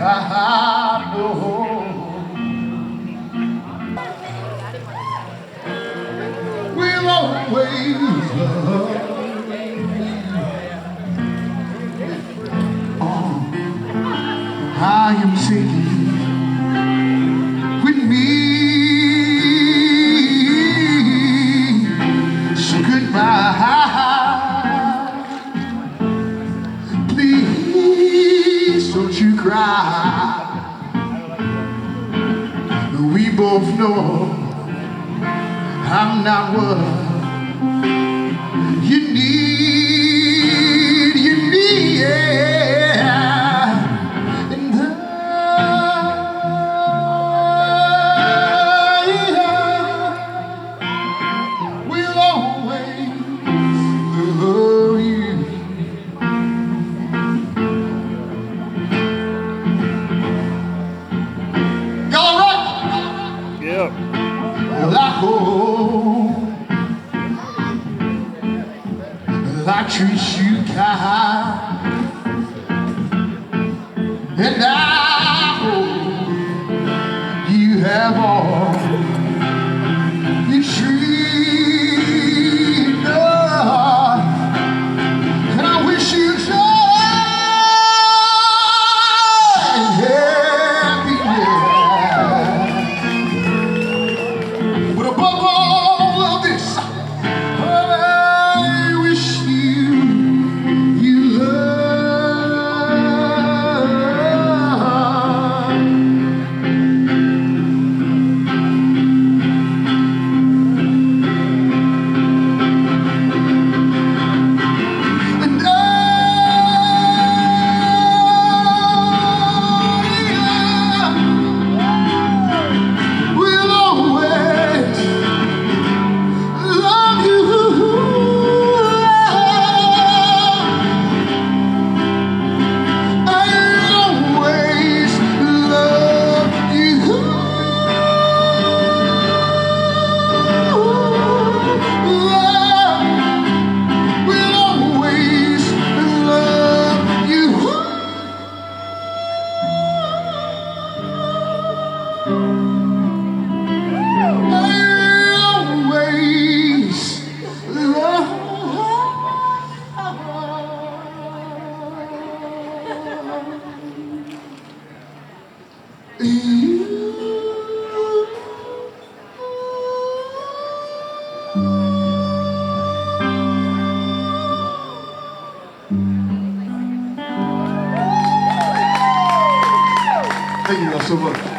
I know we'll always love you. I am taking with me, so goodbye. Please don't you cry. We both know I'm not what you need, yeah. And I will always love you. Y'all all right? Yeah. Well, I hope I treat you kind, and I hope you have all you dreamed of, and I wish you joy and happiness. But above all of this, I wish you love. And I will always love you. I'll always love you. Love will always love you. Thank you all so much.